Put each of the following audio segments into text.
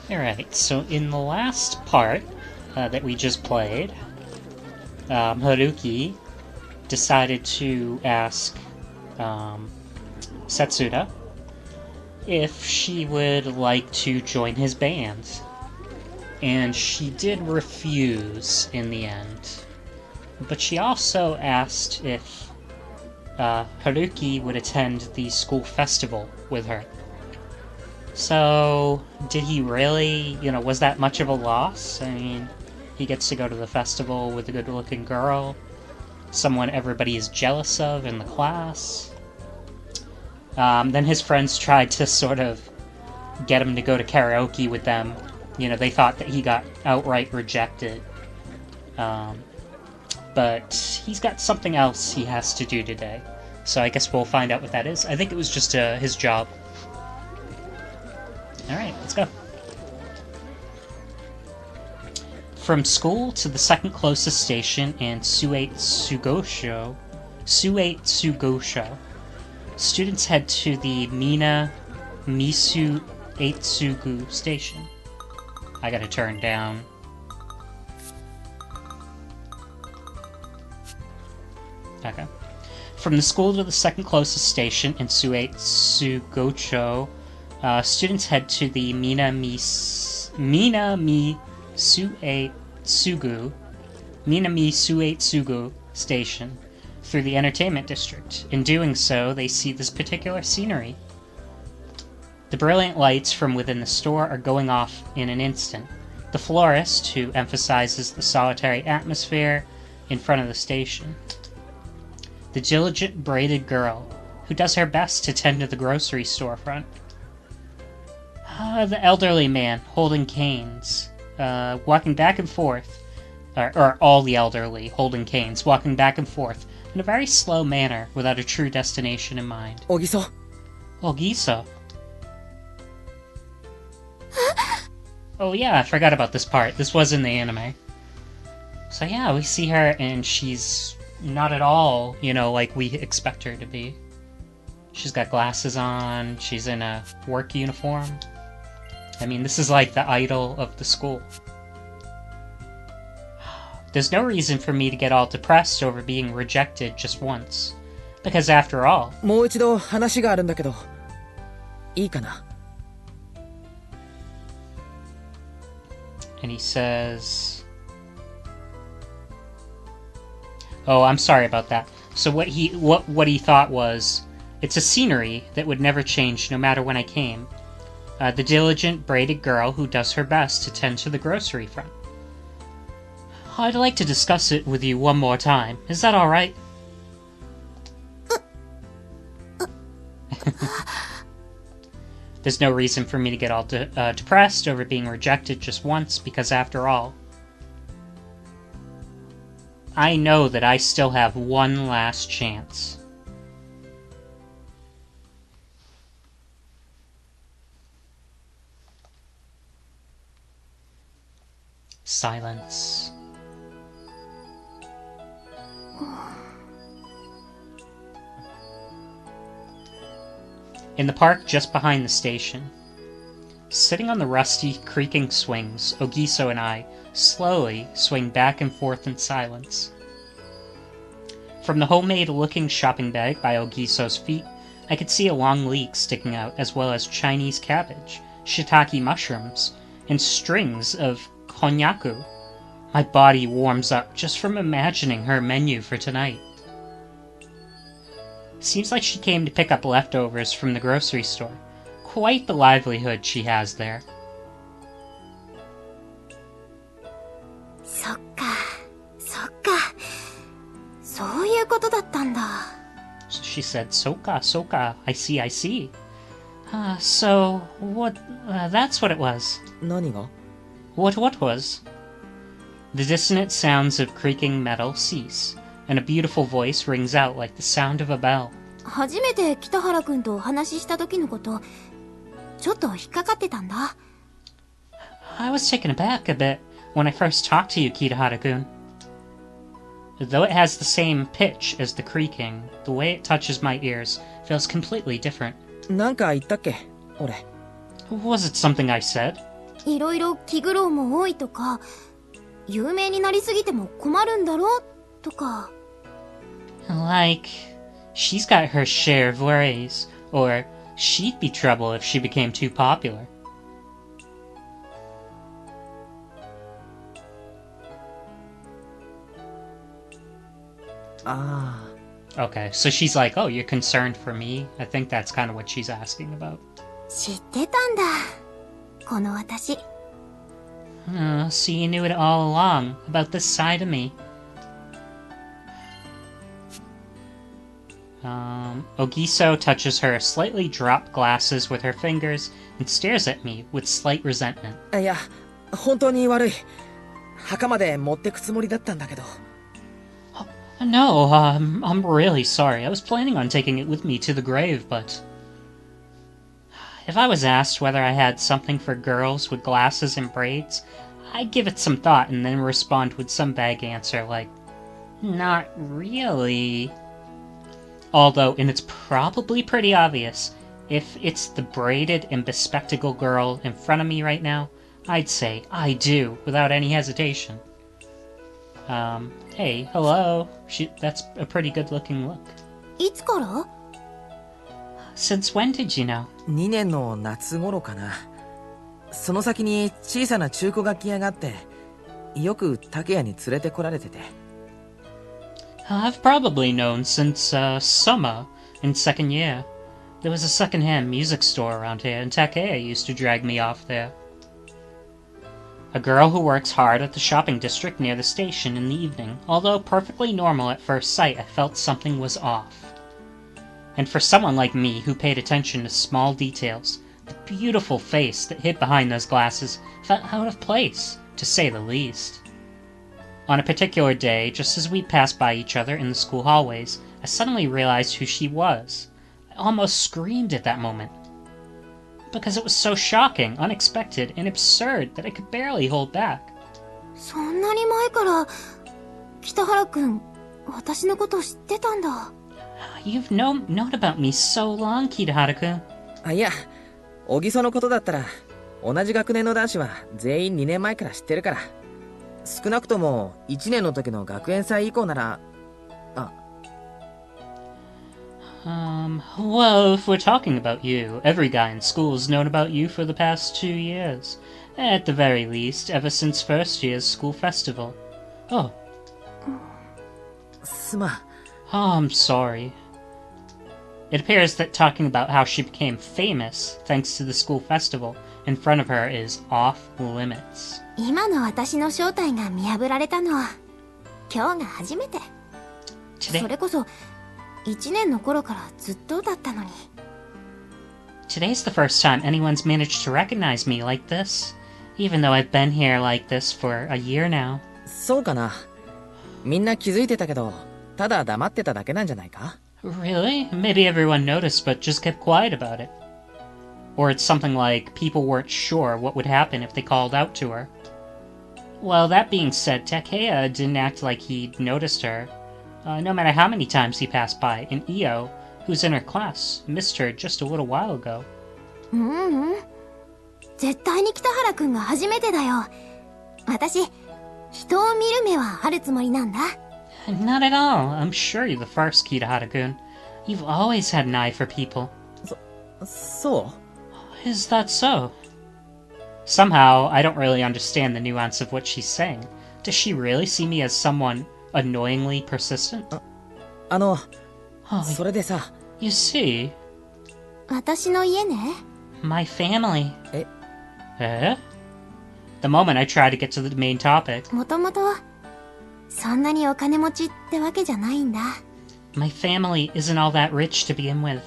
Alright, so in the last part that we just played, Haruki decided to ask Setsuda if she would like to join his band. And she did refuse in the end. But she also asked if Haruki would attend the school festival with her. So, did he really, was that much of a loss? I mean, he gets to go to the festival with a good-looking girl, someone everybody is jealous of in the class. Then his friends tried to sort of get him to go to karaoke with them. They thought that he got outright rejected. But he's got something else he has to do today. So I guess we'll find out what that is. I think it was just his job. Alright, let's go. From school to the second closest station in Suetsugosho, students head to the Mina Misu Eitsugu station. I gotta turn down. Okay. From the school to the second closest station in Suetsugocho, students head to the Minami-Suetsugu station through the entertainment district. In doing so, they see this particular scenery. The brilliant lights from within the store are going off in an instant. The florist, who emphasizes the solitary atmosphere in front of the station. The diligent braided girl, who does her best to tend to the grocery storefront. The elderly man holding canes, walking back and forth, or all the elderly holding canes, walking back and forth in a very slow manner without a true destination in mind. Ogiso. Ogiso. Oh yeah, I forgot about this part. This was in the anime. So yeah, we see her and she's not at all, like we expect her to be. She's got glasses on, she's in a work uniform. I mean, this is like the idol of the school. There's no reason for me to get all depressed over being rejected just once. Because after all... もう一度話があるんだけど、いいかな? And he says... Oh, I'm sorry about that. So what he thought was, it's a scenery that would never change no matter when I came. The diligent, braided girl who does her best to tend to the grocery front. I'd like to discuss it with you one more time. Is that alright? There's no reason for me to get all depressed over being rejected just once, because after all, I know that I still have one last chance. Silence. In the park just behind the station, sitting on the rusty, creaking swings, Ogiso and I slowly swing back and forth in silence. From the homemade-looking shopping bag by Ogiso's feet, I could see a long leek sticking out, as well as Chinese cabbage, shiitake mushrooms, and strings of konnyaku. My body warms up just from imagining her menu for tonight. Seems like she came to pick up leftovers from the grocery store. Quite the livelihood she has there. そっか、そっか。そういうことだったんだ。So she said, Soka, Soka, I see, I see. So, what, that's what it was. 何が? What was? The dissonant sounds of creaking metal cease, and a beautiful voice rings out like the sound of a bell. 初めて北原くんとお話しした時のこと、ちょっと引っかかってたんだ。I was taken aback a bit when I first talked to you, Kitahara-kun. Though it has the same pitch as the creaking, the way it touches my ears feels completely different. なんか言ったっけ、俺。Was it something I said? いろいろ気苦労も多いとか、有名になりすぎても困るんだろうとか。Like, she's got her share of worries, or she'd be trouble if she became too popular. Okay, so she's like, oh, you're concerned for me? I think that's kind of what she's asking about. 知ってたんだ。この私。Oh, so you knew it all along, about this side of me. Ogiso touches her slightly dropped glasses with her fingers and stares at me with slight resentment. いや、本当に悪い。墓まで持ってくつもりだったんだけど。No, I'm really sorry. I was planning on taking it with me to the grave, but... If I was asked whether I had something for girls with glasses and braids, I'd give it some thought and then respond with some vague answer like, not really. Although, and it's probably pretty obvious, if it's the braided and bespectacled girl in front of me right now, I'd say I do, without any hesitation. Hey, hello. That's a pretty good-looking look. いつから？ Since when did you know? 2年の夏頃かな。その先に小さな中古楽器屋があって、よく竹屋に連れてこられてて。I've probably known since, summer, in second year. There was a second-hand music store around here, and Takea used to drag me off there. A girl who works hard at the shopping district near the station in the evening. Although perfectly normal at first sight, I felt something was off. And for someone like me who paid attention to small details, the beautiful face that hid behind those glasses felt out of place, to say the least. On a particular day, just as we passed by each other in the school hallways, I suddenly realized who she was. I almost screamed at that moment. Because it was so shocking, unexpected, and absurd that I could barely hold back. そんなに前から、北原くん、私のこと知ってたんだ。You've known about me so long, Kitahara-kun. いや、小木曽のことだったら、同じ学年の男子は全員2年前から知ってるから。少なくとも1年の時の学園祭以降なら、Well, if we're talking about you, every guy in school's known about you for the past 2 years. At the very least, ever since first year's school festival. Oh. すまん。Oh, I'm sorry. It appears that talking about how she became famous thanks to the school festival in front of her is off limits. 今の私の正体が見破られたのは、今日が初めて。それこそ、1年の頃からずっとだったのに。Today's the first time anyone's managed to recognize me like this, even though I've been here like this for a year now. そうかな。みんな気づいてたけど、ただ黙ってただけなんじゃないか？ Really? Maybe everyone noticed but just kept quiet about it. Or it's something like people weren't sure what would happen if they called out to her. Well, that being said, Takea didn't act like he'd noticed her, no matter how many times he passed by, and Io, who's in her class, missed her just a little while ago. 絶対に北原くんが初めてだよ。私、人を見る目はあるつもりなんだ。Not at all. I'm sure you're the first, Kitahara-kun. You've always had an eye for people. そう？ Is that so? Somehow, I don't really understand the nuance of what she's saying. Does she really see me as someone annoyingly persistent? それでさ。You see? 私の家ね。My family. え？ The moment I try to get to the main topic. もともと、そんなにお金持ちってわけじゃないんだ。My family isn't all that rich to begin with.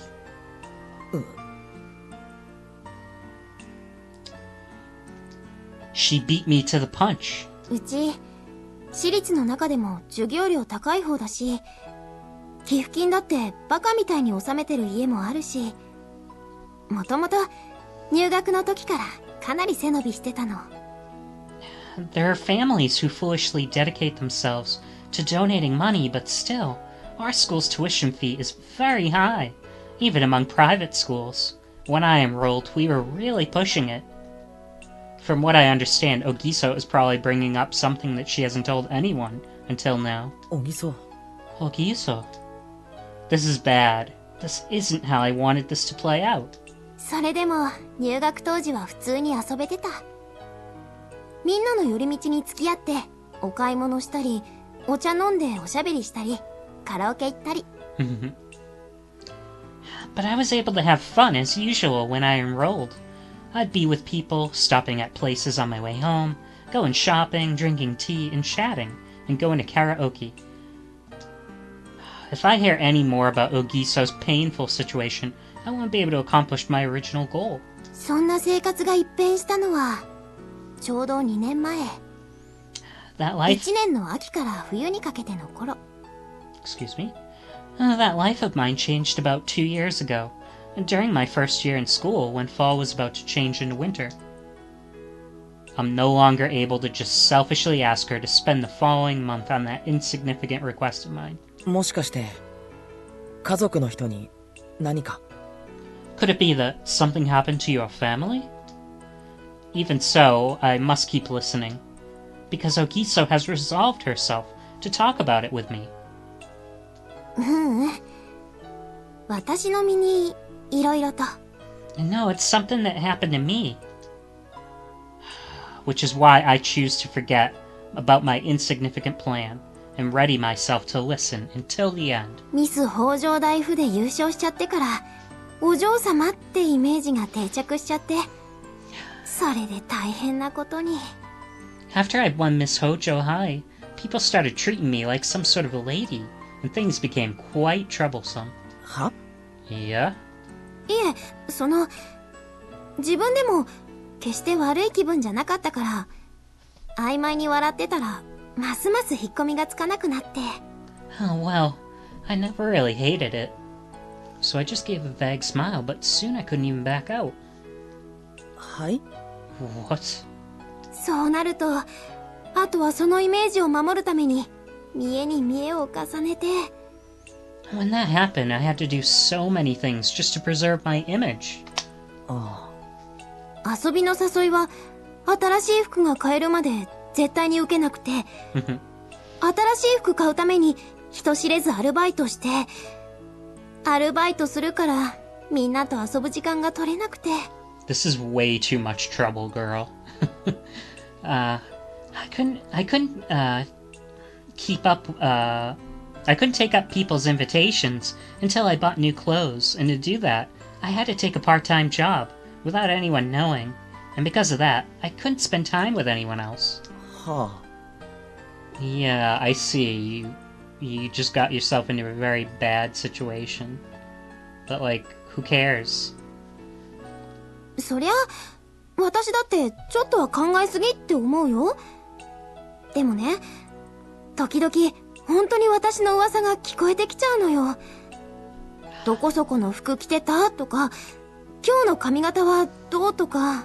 She beat me to the punch. うち、私立の中でも授業料高い方だし、寄付金だってバカみたいに納めてる家もあるし、もともと入学の時からかなり背伸びしてたの。There are families who foolishly dedicate themselves to donating money, but still, our school's tuition fee is very high, even among private schools. When I enrolled, we were really pushing it. From what I understand, Ogiso is probably bringing up something that she hasn't told anyone until now. 小木曽 Ogiso. This is bad. This isn't how I wanted this to play out. それでも入学当時は普通に遊べてた。みんなの寄り道に付き合ってお買い物したり、お茶飲んでおしゃべりしたり、カラオケ行ったり。But I was able to have fun as usual when I enrolled. I'd be with people, stopping at places on my way home, going shopping, drinking tea, and chatting, and going to karaoke. If I hear any more about Ogiso's painful situation, I won't be able to accomplish my original goal. そんな生活が一変したのはちょうど2年前。 That life... 1年の秋から冬にかけての頃。 Excuse me? That life of mine changed about 2 years ago, during my first year in school when fall was about to change into winter. I'm no longer able to just selfishly ask her to spend the following month on that insignificant request of mine. もしかして家族の人に何か Could it be that something happened to your family? Even so, I must keep listening, because Ogiso has resolved herself to talk about it with me. 私の身にいろいろと。 No, it's something that happened to me. Which is why I choose to forget about my insignificant plan and ready myself to listen until the end. ミス北条大府で優勝しちゃってからお嬢様ってイメージが定着しちゃって、それで大変なことに。 After I'd won Miss Hojo High, people started treating me like some sort of a lady, and things became quite troublesome. は Yeah? いえ、自分でも決して悪い気分じゃなかったから曖昧に笑ってたらますます引っ込みがつかなくなって。 Oh, well, I never really hated it. So I just gave a vague smile, but soon I couldn't even back out. はい What? そうなるとあとはそのイメージを守るために見栄に見栄を重ねて。 When that happened, I had to do so many things just to preserve my image. あ遊びの誘いは新しい服が買えるまで絶対に受けなくて新しい服買うために人知れずアルバイトしてアルバイトするからみんなと遊ぶ時間が取れなくて。 This is way too much trouble, girl. I couldn't keep up, I couldn't take up people's invitations until I bought new clothes, and to do that, I had to take a part-time job without anyone knowing, and because of that, I couldn't spend time with anyone else. は Yeah, I see. You just got yourself into a very bad situation. But, like, who cares? そりゃ私だってちょっとは考えすぎって思うよ。でもね、時々本当に私の噂が聞こえてきちゃうのよ。どこそこの服着てたとか、今日の髪型はどうとか。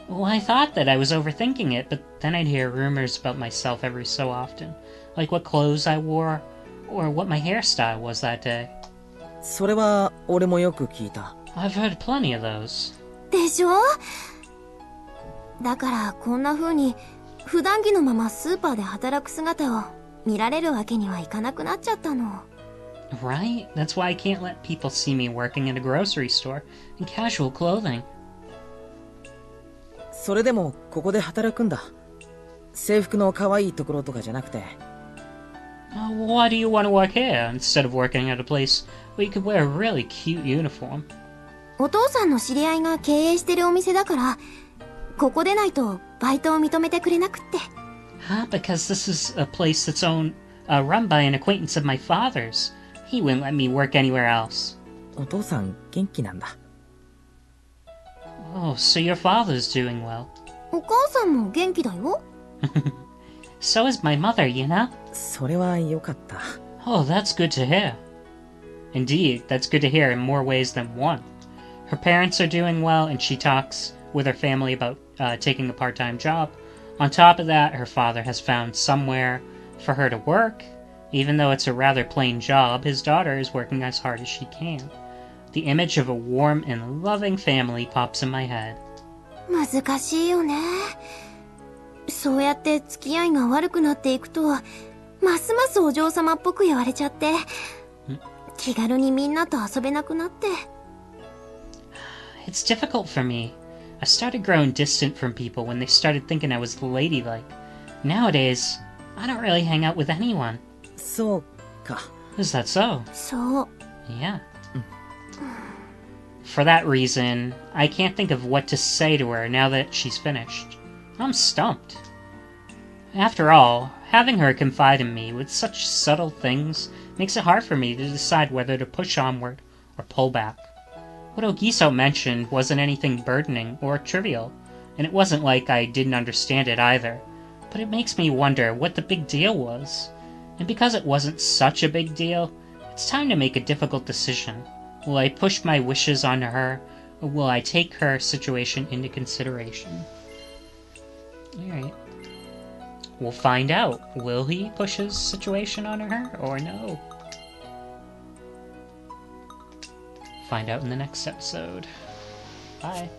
Well, I thought that I was overthinking it, but then I'd hear rumors about myself every so often. Like what clothes I wore, or what my hairstyle was that day. それは俺もよく聞いた I've heard plenty of those. でしょ？だからこんな風に普段着のままスーパーで働く姿を見られるわけにはいかなくなっちゃったの。 Right? That's why I can't let people see me working at a grocery store in casual clothing. それでもここで働くんだ制服の可愛いところとかじゃなくて Why do you want to work here instead of working at a place where you could wear a really cute uniform? お父さんの知り合いが経営してるお店だからここでないとバイトを認めてくれなくって。 Because this is a place that's run by an acquaintance of my father's. He wouldn't let me work anywhere else. お父さん元気なんだ Oh, so your father's doing well. お母さんも元気だよ。 So is my mother, you know? それは良かった Oh, that's good to hear. Indeed, that's good to hear in more ways than one. Her parents are doing well, and she talks with her family about taking a part-time job. On top of that, her father has found somewhere for her to work. Even though it's a rather plain job, his daughter is working as hard as she can. The image of a warm and loving family pops in my head. 難しいよね。そうやって付き合いが悪くなっていくと、ますますお嬢様っぽく言われちゃって、気軽にみんなと遊べなくなって。It's difficult for me. I started growing distant from people when they started thinking I was ladylike. Nowadays, I don't really hang out with anyone. そうか。Is that so? そう。Yeah. For that reason, I can't think of what to say to her now that she's finished. I'm stumped. After all, having her confide in me with such subtle things makes it hard for me to decide whether to push onward or pull back. What Ogiso mentioned wasn't anything burdening or trivial, and it wasn't like I didn't understand it either, but it makes me wonder what the big deal was. And because it wasn't such a big deal, it's time to make a difficult decision. Will I push my wishes onto her, or will I take her situation into consideration? Alright. We'll find out. Will he push his situation onto her, or no? Find out in the next episode. Bye.